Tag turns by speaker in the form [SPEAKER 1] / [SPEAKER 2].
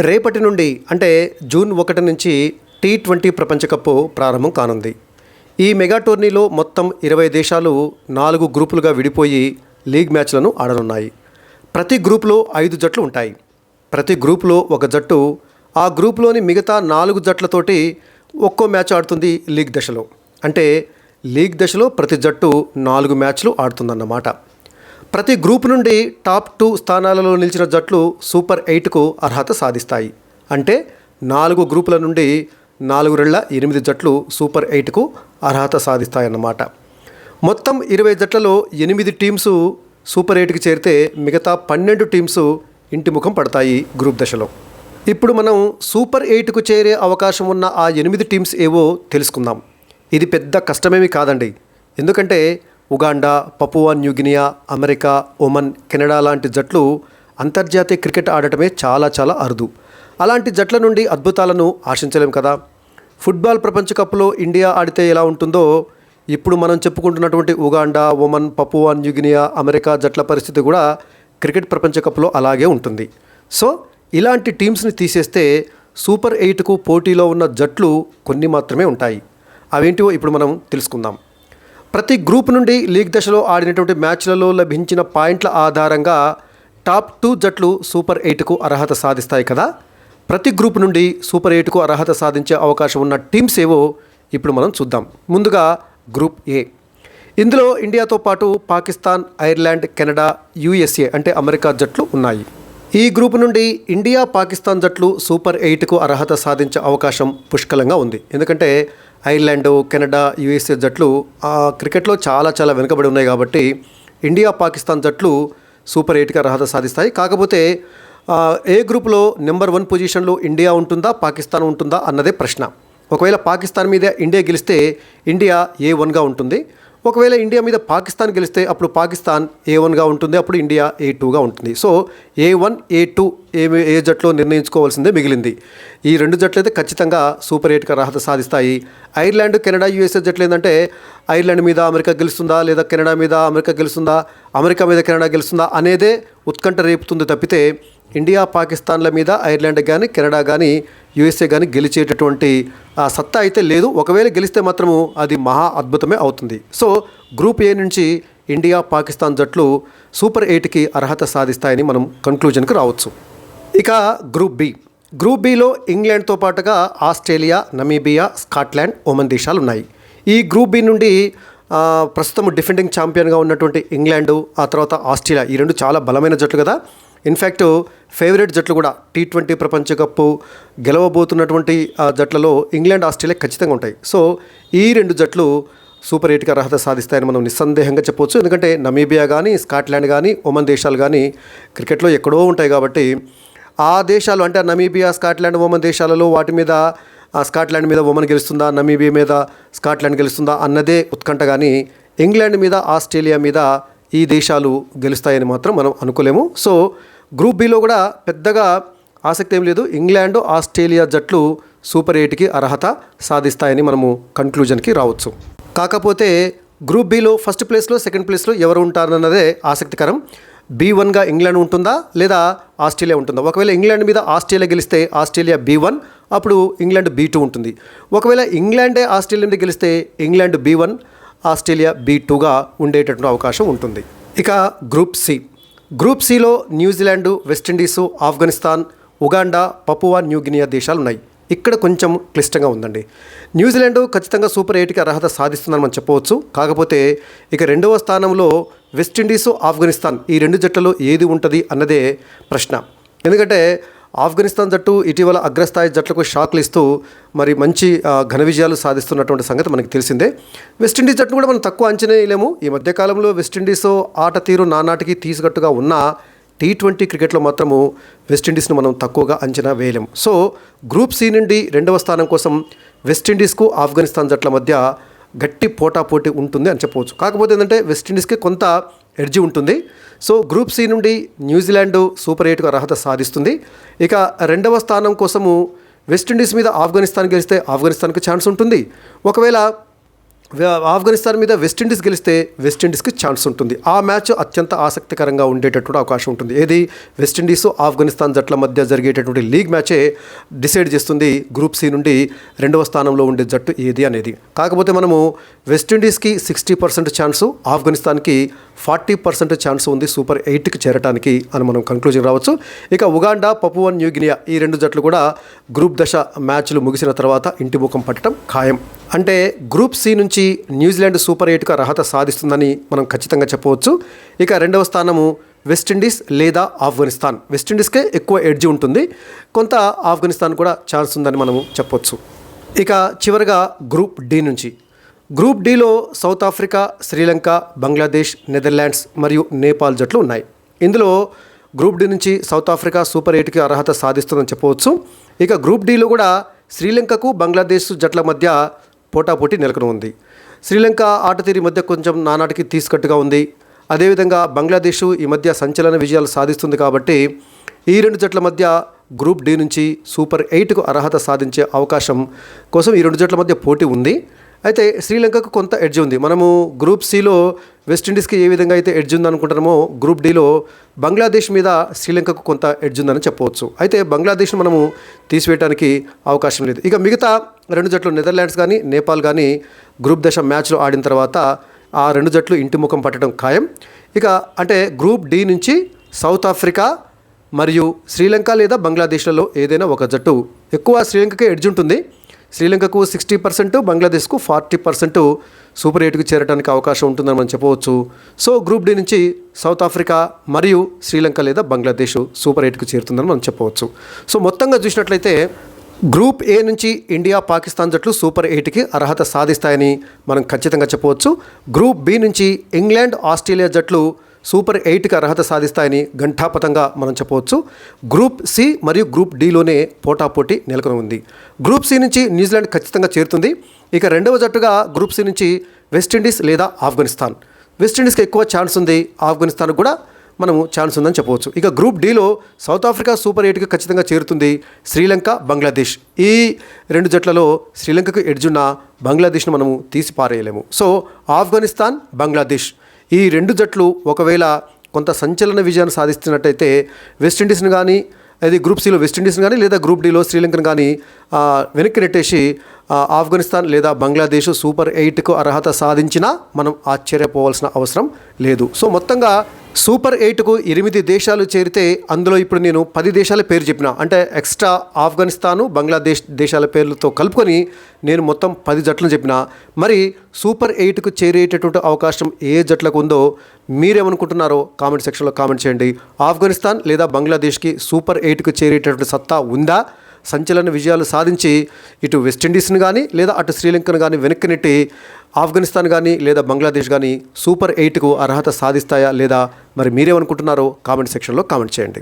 [SPEAKER 1] రేపటి నుండి అంటే జూన్ 1 నుంచి T20 ప్రపంచ కప్ ప్రారంభం కానుంది. ఈ మెగా టోర్నీలో మొత్తం 20 దేశాలు 4 గ్రూపులుగా విడిపోయి లీగ్ మ్యాచ్లను ఆడనున్నాయి. ప్రతి గ్రూపులో 5 జట్లు ఉంటాయి. ప్రతి గ్రూపులో ఒక జట్టు ఆ గ్రూపులోని మిగతా 4 జట్లతోటి ఒక్కో మ్యాచ్ ఆడుతుంది లీగ్ దశలో. అంటే లీగ్ దశలో ప్రతి జట్టు 4 మ్యాచ్లు ఆడుతుందన్నమాట. ప్రతి గ్రూప్ నుండి టాప్ 2 స్థానాలలో నిలిచిన జట్లు సూపర్ 8కు అర్హత సాధిస్తాయి. అంటే 4 గ్రూపుల నుండి 4×8 జట్లు సూపర్ 8కు అర్హత సాధిస్తాయన్నమాట. మొత్తం 20 జట్లలో 8 టీమ్స్ సూపర్ 8కి చేరితే మిగతా 12 టీమ్స్ ఇంటి ముఖం పడతాయి గ్రూప్ దశలో. ఇప్పుడు మనం సూపర్ 8కు చేరే అవకాశం ఉన్న ఆ 8 టీమ్స్ ఏవో తెలుసుకుందాం. ఇది పెద్ద కష్టమేమీ కాదండి. ఎందుకంటే Uganda, Papua New Guinea, America, Oman, Canada లాంటి జట్లు అంతర్జాతీయ క్రికెట్ ఆడటమే చాలా అరుదు. అలాంటి జట్ల నుండి అద్భుతాలను ఆశించలేం కదా. ఫుట్బాల్ ప్రపంచ కప్లో ఇండియా ఆడితే ఎలా ఉంటుందో ఇప్పుడు మనం చెప్పుకుంటున్నటువంటి Uganda, Oman, Papua New Guinea, America జట్ల పరిస్థితి కూడా క్రికెట్ ప్రపంచ కప్లో అలాగే ఉంటుంది. సో ఇలాంటి టీమ్స్ని తీసేస్తే సూపర్ 8కు పోటీలో ఉన్న జట్లు కొన్ని మాత్రమే ఉంటాయి. అవేంటివో ఇప్పుడు మనం తెలుసుకుందాం. ప్రతి గ్రూప్ నుండి లీగ్ దశలో ఆడినటువంటి మ్యాచ్లలో లభించిన పాయింట్ల ఆధారంగా టాప్ 2 జట్లు సూపర్ 8కు అర్హత సాధిస్తాయి కదా. ప్రతి గ్రూప్ నుండి సూపర్ 8కు అర్హత సాధించే అవకాశం ఉన్న టీమ్స్ ఏవో ఇప్పుడు మనం చూద్దాం. ముందుగా గ్రూప్ ఏ. ఇందులో ఇండియాతో పాటు పాకిస్తాన్, ఐర్లాండ్, కెనడా, USA అంటే అమెరికా జట్లు ఉన్నాయి. ఈ గ్రూప్ నుండి ఇండియా, పాకిస్తాన్ జట్లు సూపర్ 8కు అర్హత సాధించే అవకాశం పుష్కలంగా ఉంది. ఎందుకంటే ఐర్లాండ్, కెనడా, USA జట్లు క్రికెట్లో చాలా వెనుకబడి ఉన్నాయి కాబట్టి ఇండియా, పాకిస్తాన్ జట్లు సూపర్ 8కి అర్హత సాధిస్తాయి. కాకపోతే ఏ గ్రూప్లో నెంబర్ 1 పొజిషన్లో ఇండియా ఉంటుందా, పాకిస్తాన్ ఉంటుందా అన్నదే ప్రశ్న. ఒకవేళ పాకిస్తాన్ మీద ఇండియా గెలిస్తే ఇండియా A1గా ఉంటుంది. ఒకవేళ ఇండియా మీద పాకిస్తాన్ గెలిస్తే అప్పుడు పాకిస్తాన్ A1గా ఉంటుంది, అప్పుడు ఇండియా A2గా ఉంటుంది. సో A1, A2 ఏ జట్లో నిర్ణయించుకోవాల్సిందే మిగిలింది. ఈ 2 జట్లు అయితే ఖచ్చితంగా సూపర్ 8కి అర్హత సాధిస్తాయి. ఐర్లాండ్, కెనడా, USA జట్లు ఏంటంటే ఐర్లాండ్ మీద అమెరికా గెలుస్తుందా, లేదా కెనడా మీద అమెరికా గెలుస్తుందా, అమెరికా మీద కెనడా గెలుస్తుందా అనేదే ఉత్కంఠ రేపుతుంది తప్పితే ఇండియా, పాకిస్తాన్ల మీద ఐర్లాండ్ కానీ, కెనడా కానీ, USA కానీ గెలిచేటటువంటి సత్తా అయితే లేదు. ఒకవేళ గెలిస్తే మాత్రము అది మహా అద్భుతమే అవుతుంది. సో గ్రూప్ ఏ నుంచి ఇండియా, పాకిస్తాన్ జట్లు సూపర్ 8కి అర్హత సాధిస్తాయని మనం కన్క్లూజన్కి రావచ్చు. ఇక గ్రూప్ బి. గ్రూప్ బిలో ఇంగ్లాండ్తో పాటుగా ఆస్ట్రేలియా, నమీబియా, స్కాట్లాండ్, ఒమన్ దేశాలు ఉన్నాయి. ఈ గ్రూప్ బి నుండి ప్రస్తుతం డిఫెండింగ్ ఛాంపియన్గా ఉన్నటువంటి ఇంగ్లాండ్, ఆ తర్వాత ఆస్ట్రేలియా, ఈ 2 చాలా బలమైన జట్లు కదా. ఇన్ఫ్యాక్ట్ ఫేవరెట్ జట్లు కూడా T20 ప్రపంచ కప్పు గెలవబోతున్నటువంటి జట్లలో ఇంగ్లాండ్, ఆస్ట్రేలియా ఖచ్చితంగా ఉంటాయి. సో ఈ 2 జట్లు సూపర్ 8కి అర్హత సాధిస్తాయని మనం నిస్సందేహంగా చెప్పవచ్చు. ఎందుకంటే నమీబియా కానీ, స్కాట్లాండ్ కానీ, ఒమన్ దేశాలు కానీ క్రికెట్లో ఎక్కడో ఉంటాయి కాబట్టి ఆ దేశాలు అంటే నమీబియా, స్కాట్లాండ్, ఒమన్ దేశాలలో వాటి మీద స్కాట్లాండ్ మీద ఒమన్ గెలుస్తుందా, నమీబియా మీద స్కాట్లాండ్ గెలుస్తుందా అన్నదే ఉత్కంఠ. కానీ ఇంగ్లాండ్ మీద, ఆస్ట్రేలియా మీద ఈ దేశాలు గెలుస్తాయని మాత్రం మనం అనుకోలేము. సో గ్రూప్ బిలో కూడా పెద్దగా ఆసక్తి ఏం లేదు. ఇంగ్లాండ్, ఆస్ట్రేలియా జట్లు సూపర్ 8కి అర్హత సాధిస్తాయని మనము కన్క్లూజన్కి రావచ్చు. కాకపోతే గ్రూప్ బిలో ఫస్ట్ ప్లేస్లో, సెకండ్ ప్లేస్లో ఎవరు ఉంటారన్నదే ఆసక్తికరం. B1గా ఇంగ్లాండ్ ఉంటుందా, లేదా ఆస్ట్రేలియా ఉంటుందా? ఒకవేళ ఇంగ్లాండ్ మీద ఆస్ట్రేలియా గెలిస్తే ఆస్ట్రేలియా B1, అప్పుడు ఇంగ్లాండ్ B2 ఉంటుంది. ఒకవేళ ఇంగ్లాండే ఆస్ట్రేలియా మీద గెలిస్తే ఇంగ్లాండ్ B1, ఆస్ట్రేలియా B2గా ఉండేటటువంటి అవకాశం ఉంటుంది. ఇక గ్రూప్ సి. గ్రూప్ సిలో New Zealand, West Indies, Afghanistan, Uganda, Papua New Guinea దేశాలు ఉన్నాయి. ఇక్కడ కొంచెం క్లిష్టంగా ఉందండి. న్యూజిలాండ్ ఖచ్చితంగా సూపర్ 8కి అర్హత సాధిస్తుందని మనం చెప్పవచ్చు. కాకపోతే ఇక 2వ స్థానంలో వెస్టిండీసు, ఆఫ్ఘనిస్తాన్, ఈ 2 జట్లలో ఏది ఉంటుంది అన్నదే ప్రశ్న. ఎందుకంటే ఆఫ్ఘనిస్తాన్ జట్టు ఇటీవల అగ్రస్థాయి జట్లకు షాక్లు ఇస్తూ మరి మంచి ఘన విజయాలు సాధిస్తున్నటువంటి సంగతి మనకి తెలిసిందే. వెస్టిండీస్ జట్టును కూడా మనం తక్కువ అంచనా వేయలేము. ఈ మధ్యకాలంలో వెస్టిండీస్ ఆట తీరు నానాటికి తీసికట్టుగా ఉన్న T20 క్రికెట్లో మాత్రము వెస్టిండీస్ను మనం తక్కువగా అంచనా వేయలేము. సో గ్రూప్ సి నుండి 2వ స్థానం కోసం వెస్టిండీస్కు, ఆఫ్ఘనిస్తాన్ జట్ల మధ్య గట్టి పోటాపోటీ ఉంటుంది అని చెప్పవచ్చు. కాకపోతే ఏంటంటే వెస్టిండీస్కి కొంత ఎడ్జి ఉంటుంది. సో గ్రూప్ సి నుండి న్యూజిలాండ్ సూపర్ 8కు అర్హత సాధిస్తుంది. ఇక 2వ స్థానం కోసము వెస్టిండీస్ మీద ఆఫ్ఘనిస్తాన్ గెలిస్తే ఆఫ్ఘనిస్తాన్కి ఛాన్స్ ఉంటుంది. ఒకవేళ ఆఫ్ఘనిస్తాన్ మీద వెస్టిండీస్ గెలిస్తే వెస్టిండీస్కి ఛాన్స్ ఉంటుంది. ఆ మ్యాచ్ అత్యంత ఆసక్తికరంగా ఉండేటటువంటి అవకాశం ఉంటుంది. ఏది వెస్టిండీస్ ఆఫ్ఘనిస్తాన్ జట్ల మధ్య జరిగేటటువంటి లీగ్ మ్యాచే డిసైడ్ చేస్తుంది గ్రూప్ సి నుండి రెండవ స్థానంలో ఉండే జట్టు ఏది అనేది. కాకపోతే మనము వెస్టిండీస్కి 60% ఛాన్సు, ఆఫ్ఘనిస్తాన్కి 40% ఛాన్స్ ఉంది సూపర్ 8కి చేరటానికి అని మనం కంక్లూజన్ రావచ్చు. ఇక ఉగాండా, పపువా న్యూగినియా ఈ రెండు జట్లు కూడా గ్రూప్ దశ మ్యాచ్లు ముగిసిన తర్వాత ఇంటి ముఖం పట్టడం ఖాయం. అంటే గ్రూప్ సి నుంచి న్యూజిలాండ్ సూపర్ 8కు అర్హత సాధిస్తుందని మనం ఖచ్చితంగా చెప్పవచ్చు. ఇక రెండవ స్థానము వెస్టిండీస్ లేదా ఆఫ్ఘనిస్తాన్. వెస్టిండీస్కే ఎక్కువ ఎడ్జ్ ఉంటుంది, కొంత ఆఫ్ఘనిస్తాన్ కూడా ఛాన్స్ ఉందని మనము చెప్పవచ్చు. ఇక చివరిగా గ్రూప్ డి నుంచి. గ్రూప్ డిలో South Africa, Sri Lanka, Bangladesh, Netherlands మరియు నేపాల్ జట్లు ఉన్నాయి. ఇందులో గ్రూప్ డి నుంచి సౌత్ ఆఫ్రికా సూపర్ 8కి అర్హత సాధిస్తుందని చెప్పవచ్చు. ఇక గ్రూప్ డిలో కూడా శ్రీలంకకు, బంగ్లాదేశ్ జట్ల మధ్య పోటాపోటీ నెలకొని ఉంది. శ్రీలంక ఆట తీరి మధ్య కొంచెం నానాటికి తీసుకట్టుగా ఉంది. అదేవిధంగా బంగ్లాదేశ్ ఈ మధ్య సంచలన విజయాలు సాధిస్తుంది. కాబట్టి ఈ రెండు జట్ల మధ్య గ్రూప్ డి నుంచి సూపర్ 8కు అర్హత సాధించే అవకాశం కోసం ఈ రెండు జట్ల మధ్య పోటీ ఉంది. అయితే శ్రీలంకకు కొంత ఎడ్జ్ ఉంది. మనము గ్రూప్ సిలో వెస్టిండీస్కి ఏ విధంగా అయితే ఎడ్జ్ ఉందనుకుంటున్నామో గ్రూప్ డిలో బంగ్లాదేశ్ మీద శ్రీలంకకు కొంత ఎడ్జ్ ఉందని చెప్పవచ్చు. అయితే బంగ్లాదేశ్ను మనము తీసివేయడానికి అవకాశం లేదు. ఇక మిగతా రెండు జట్లు నెదర్లాండ్స్ కానీ నేపాల్ కానీ గ్రూప్ దశ మ్యాచ్లో ఆడిన తర్వాత ఆ రెండు జట్లు ఇంటి ముఖం పట్టడం ఖాయం. ఇక అంటే గ్రూప్ డి నుంచి సౌత్ ఆఫ్రికా మరియు శ్రీలంక లేదా బంగ్లాదేశ్లలో ఏదైనా ఒక జట్టు, ఎక్కువ శ్రీలంకకే ఎడ్జ్ ఉంటుంది. శ్రీలంకకు 60%, బంగ్లాదేశ్కు 40% సూపర్ 8కు చేరడానికి అవకాశం ఉంటుందని మనం చెప్పవచ్చు. సో గ్రూప్ డి నుంచి సౌత్ ఆఫ్రికా మరియు శ్రీలంక లేదా బంగ్లాదేశ్ సూపర్ 8కు చేరుతుందని మనం చెప్పవచ్చు. సో మొత్తంగా చూసినట్లయితే గ్రూప్ ఏ నుంచి ఇండియా, పాకిస్తాన్ జట్లు సూపర్ 8కి అర్హత సాధిస్తాయని మనం ఖచ్చితంగా చెప్పవచ్చు. గ్రూప్ బి నుంచి ఇంగ్లాండ్, ఆస్ట్రేలియా జట్లు సూపర్ 8కి అర్హత సాధిస్తాయని ఘంటాపథంగా మనం చెప్పవచ్చు. గ్రూప్ సి మరియు గ్రూప్ డిలోనే పోటాపోటీ నెలకొని ఉంది. గ్రూప్ సి నుంచి న్యూజిలాండ్ ఖచ్చితంగా చేరుతుంది. ఇక రెండవ జట్టుగా గ్రూప్ సి నుంచి వెస్టిండీస్ లేదా ఆఫ్ఘనిస్తాన్. వెస్టిండీస్కి ఎక్కువ ఛాన్స్ ఉంది, ఆఫ్ఘనిస్తాన్కి కూడా మనము ఛాన్స్ ఉందని చెప్పవచ్చు. ఇక గ్రూప్ డిలో సౌత్ ఆఫ్రికా సూపర్ 8కి ఖచ్చితంగా చేరుతుంది. శ్రీలంక, బంగ్లాదేశ్ ఈ రెండు జట్లలో శ్రీలంకకు ఎడ్జున్న బంగ్లాదేశ్ను మనము తీసి పారేయలేము. సో ఆఫ్ఘనిస్తాన్, బంగ్లాదేశ్ ఈ రెండు జట్లు ఒకవేళ కొంత సంచలన విజయాన్ని సాధిస్తున్నట్టయితే వెస్టిండీస్ని కానీ, అది గ్రూప్ సిలో వెస్టిండీస్ని కానీ లేదా గ్రూప్ డిలో శ్రీలంకను కానీ వెనక్కి నెట్టేసి ఆఫ్ఘనిస్తాన్ లేదా బంగ్లాదేశ్ సూపర్ 8కు అర్హత సాధించినా మనం ఆశ్చర్యపోవాల్సిన అవసరం లేదు. సో మొత్తంగా సూపర్ 8కు 8 దేశాలు చేరితే అందులో ఇప్పుడు నేను 10 దేశాల పేరు చెప్పిన, అంటే ఎక్స్ట్రా ఆఫ్ఘనిస్తాను, బంగ్లాదేశ్ దేశాల పేర్లతో కలుపుకొని నేను మొత్తం 10 జట్లను చెప్పిన. మరి సూపర్ 8కు చేరేటటువంటి అవకాశం ఏ జట్లకు ఉందో మీరేమనుకుంటున్నారో కామెంట్ సెక్షన్లో కామెంట్ చేయండి. ఆఫ్ఘనిస్తాన్ లేదా బంగ్లాదేశ్కి సూపర్ 8కు చేరేటటువంటి సత్తా ఉందా? సంచలన విజయాలు సాధించి ఇటు వెస్టిండీస్ని కానీ లేదా అటు శ్రీలంకను కానీ వెనక్కి నెట్టి ఆఫ్ఘనిస్తాన్ కానీ లేదా బంగ్లాదేశ్ కానీ సూపర్ 8కు అర్హత సాధిస్తాయా లేదా మరి మీరేమనుకుంటున్నారో కామెంట్ సెక్షన్లో కామెంట్ చేయండి.